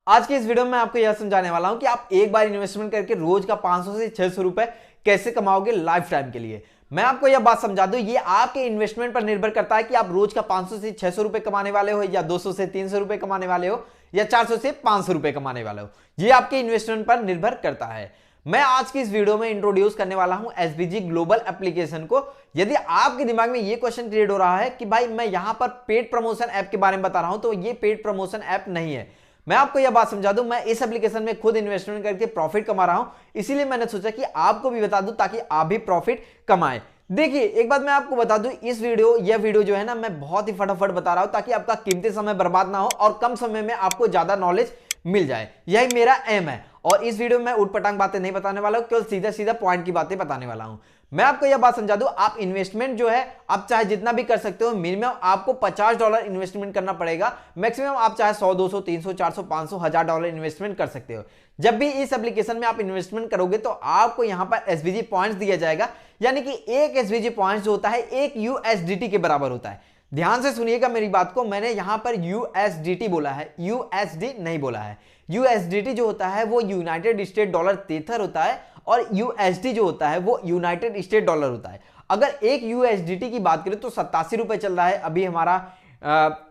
आज की इस वीडियो में मैं आपको यह समझाने वाला हूं कि आप एक बार इन्वेस्टमेंट करके रोज का 500 से 600 रुपए कैसे कमाओगे लाइफ टाइम के लिए। मैं आपको यह बात समझा दूं, ये आपके इन्वेस्टमेंट पर निर्भर करता है कि आप रोज का 500 से 600 रुपए कमाने वाले हो, या 200 से 300 रुपए कमाने वाले हो, या 400 से 500 रुपए कमाने वाले हो। ये आपके इन्वेस्टमेंट पर निर्भर करता है। मैं आज की इस वीडियो में इंट्रोड्यूस करने वाला हूं एसबीजी ग्लोबल एप्लीकेशन को। यदि आपके दिमाग में ये क्वेश्चन क्रिएट हो रहा है कि भाई मैं यहां पर पेड प्रमोशन ऐप के बारे में बता रहा हूं, तो ये पेड प्रमोशन ऐप नहीं है। मैं आपको यह बात समझा दूं, मैं इस एप्लीकेशन में खुद इन्वेस्टमेंट करके प्रॉफिट कमा रहा हूं, इसीलिए मैंने सोचा कि आपको भी बता दूं ताकि आप भी प्रॉफिट कमाएं। देखिए, एक बात मैं आपको बता दूं, यह वीडियो जो है ना, मैं बहुत ही फटाफट बता रहा हूं ताकि आपका कीमती समय बर्बाद ना हो और कम समय में आपको ज्यादा नॉलेज मिल जाए। यही मेरा एम है। और इस वीडियो में मैं उटपटांग बातें नहीं बताने वाला हूं, केवल सीधा सीधा पॉइंट की बातें बताने वाला हूं। मैं आपको यह बात समझा दूं, आप इन्वेस्टमेंट जो है आप चाहे जितना भी कर सकते हो, मिनिमम आपको $50 इन्वेस्टमेंट करना पड़ेगा। मैक्सिमम आप चाहे 100, 200, 300, 400, 500, $1000 इन्वेस्टमेंट कर सकते हो। जब भी इस एप्लीकेशन में आप इन्वेस्टमेंट करोगे तो आपको यहां पर एसबीजी पॉइंट्स दिया जाएगा, यानी कि एक एसबीजी पॉइंट्स जो होता है एक यूएसडीटी के बराबर होता है। ध्यान से सुनिएगा मेरी बात को, मैंने यहां पर यूएसडीटी बोला है, यूएसडी नहीं बोला है। यूएसडीटी जो होता है वो यूनाइटेड स्टेट डॉलर तेथर होता है, और यूएसडी जो होता है वो यूनाइटेड स्टेट डॉलर होता है। अगर एक यूएसडीटी की बात करें तो 87 रुपए चल रहा है अभी हमारा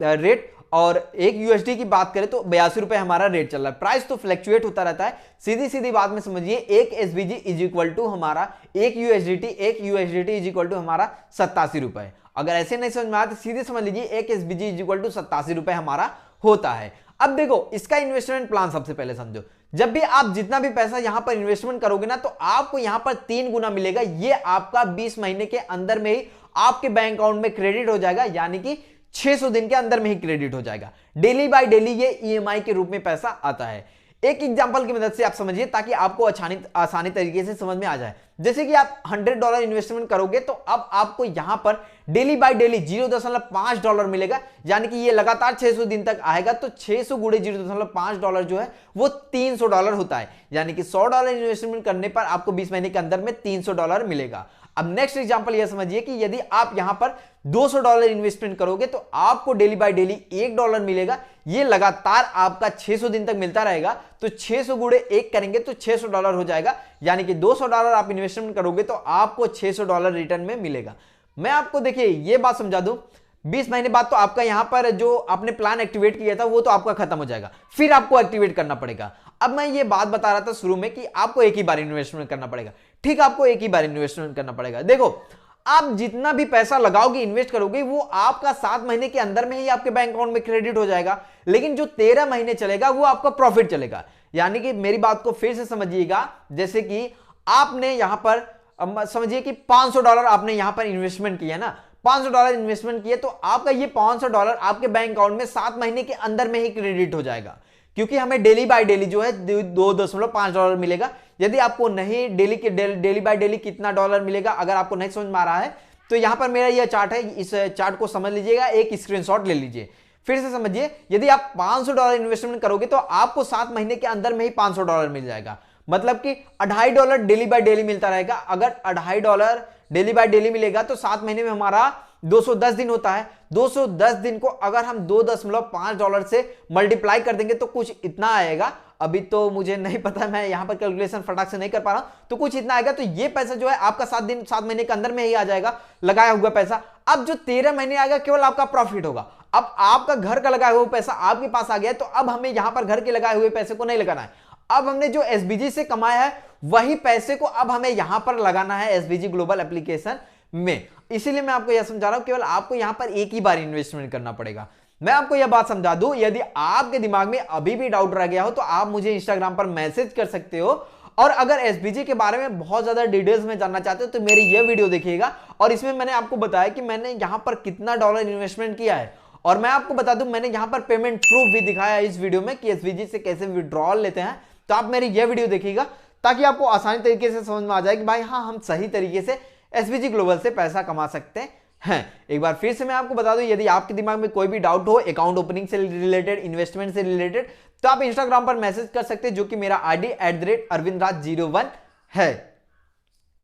रेट, और एक यूएसडी की बात करें तो 82 रुपए हमारा रेट चल रहा है। प्राइस तो फ्लक्चुएट होता रहता है। सीधी सीधी बात में समझिए, एक एसबीजी इज इक्वल टू हमारा एक यूएसडीटी इज इक्वल टू हमारा 87 रुपए। अगर ऐसे नहीं समझ में आया तो सीधे समझ लीजिए एक एसबीजी इज इक्वल टू 87 रुपए हमारा होता है। अब देखो, इसका इन्वेस्टमेंट प्लान सबसे पहले समझो। जब भी आप जितना भी पैसा यहां पर इन्वेस्टमेंट करोगे ना, तो आपको यहां पर 3 गुना मिलेगा। ये आपका 20 महीने के अंदर में ही आपके बैंक अकाउंट में क्रेडिट हो जाएगा, यानी कि 600 दिन के अंदर में ही क्रेडिट हो जाएगा। डेली बाय डेली ये ईएमआई के रूप में पैसा आता है। एक एग्जांपल की मदद से आप समझिए ताकि आपको आसानी तरीके से समझ में आ जाए। जैसे कि आप $100 इन्वेस्टमेंट करोगे तो अब आपको यहां पर डेली बाय डेली $0.5 मिलेगा, यानी कि ये लगातार 600 दिन तक आएगा। तो 600 गुणे $0.5 जो है वो $300 होता है, यानी कि $100 इन्वेस्टमेंट करने पर आपको 20 महीने के अंदर में $300 मिलेगा। अब नेक्स्ट एग्जांपल यह समझिए कि यदि आप यहां पर $200 इन्वेस्टमेंट करोगे तो आपको डेली बाय डेली $1 मिलेगा। ये लगातार आपका 600 दिन तक मिलता रहेगा। तो 600 गुणे 1 करेंगे तो $600 हो जाएगा, यानी कि $200 आप इन्वेस्टमेंट करोगे तो आपको $600 रिटर्न में मिलेगा। मैं आपको देखिए ये बात समझा दूं, 20 महीने बाद तो आपका यहां पर जो आपने प्लान एक्टिवेट किया था वो तो आपका खत्म हो जाएगा, फिर आपको एक्टिवेट करना पड़ेगा। अब मैं ये बात बता रहा था शुरू में कि आपको एक ही बार इन्वेस्टमेंट करना पड़ेगा। ठीक, आपको एक ही बार इन्वेस्टमेंट करना पड़ेगा। देखो, आप जितना भी पैसा लगाओगे, इन्वेस्ट करोगे, वो आपका 7 महीने के अंदर में ही आपके बैंक अकाउंट में क्रेडिट हो जाएगा। लेकिन जो 13 महीने चलेगा वो आपका प्रॉफिट चलेगा। यानी कि मेरी बात को फिर से समझिएगा, जैसे कि आपने यहां पर समझिए कि $500 आपने यहां पर इन्वेस्टमेंट किया ना, $500 इन्वेस्टमेंट किया, तो आपका ये $500 आपके बैंक अकाउंट में 7 महीने के अंदर में ही क्रेडिट हो जाएगा, क्योंकि हमें डेली बाय डेली जो है $2.5 मिलेगा। यदि आपको नहीं डेली बाय डेली कितना डॉलर मिलेगा अगर आपको नहीं समझ में आ रहा है तो यहां पर मेरा यह चार्ट है, इस चार्ट को समझ लीजिएगा, एक स्क्रीनशॉट ले लीजिए। फिर से समझिए, यदि आप $500 इन्वेस्टमेंट करोगे तो आपको 7 महीने के अंदर में ही $500 मिल जाएगा, मतलब कि $2.5 डेली बाय डेली मिलता रहेगा। अगर $2.5 डेली बाय डेली मिलेगा तो 7 महीने में हमारा 210 दिन होता है। 210 दिन को अगर हम $2.5 से मल्टीप्लाई कर देंगे तो कुछ इतना आएगा। अभी तो मुझे नहीं पता, मैं यहां पर कैलकुलेशन फटाक से नहीं कर पा रहा हूं, तो कुछ इतना आएगा। तो ये पैसा जो है आपका 7 महीने के अंदर में ही आ जाएगा, लगाया हुआ पैसा। अब जो 13 महीने आएगा केवल आपका प्रॉफिट होगा। अब आपका घर का लगाया हुआ पैसा आपके पास आ गया, तो अब हमें यहां पर घर के लगाए हुए पैसे को नहीं लगाना है। अब हमने जो एसबीजी से कमाया है वही पैसे को अब हमें यहां पर लगाना है एसबीजी ग्लोबल एप्लीकेशन में। इसीलिए मैं आपको यह समझा रहा हूं, केवल आपको यहां पर एक ही बार इन्वेस्टमेंट करना पड़ेगा। मैं आपको यह बात समझा दूं, यदि आपके दिमाग में अभी भी डाउट रह गया हो तो आप मुझे इंस्टाग्राम पर मैसेज कर सकते हो। और अगर एसबीजी के बारे में बहुत ज्यादा डिटेल्स में जानना चाहते हो तो मेरी यह वीडियो देखिएगा, और इसमें मैंने आपको बताया कि मैंने यहां पर कितना डॉलर इन्वेस्टमेंट किया है। और मैं आपको बता दूं, मैंने यहां पर पेमेंट प्रूफ भी दिखाया है इस वीडियो में कि एसबीजी से कैसे विड्रॉल लेते हैं। तो आप मेरी यह वीडियो देखिएगा ताकि आपको आसानी तरीके से समझ में आ जाए कि भाई हाँ, हम सही तरीके से एसबीजी ग्लोबल से पैसा कमा सकते हैं। एक बार फिर से मैं आपको बता दूं, यदि आपके दिमाग में कोई भी डाउट हो अकाउंट ओपनिंग से रिलेटेड, इन्वेस्टमेंट से रिलेटेड, तो आप इंस्टाग्राम पर मैसेज कर सकते हैं, जो कि मेरा आईडी @arvindraj01 है।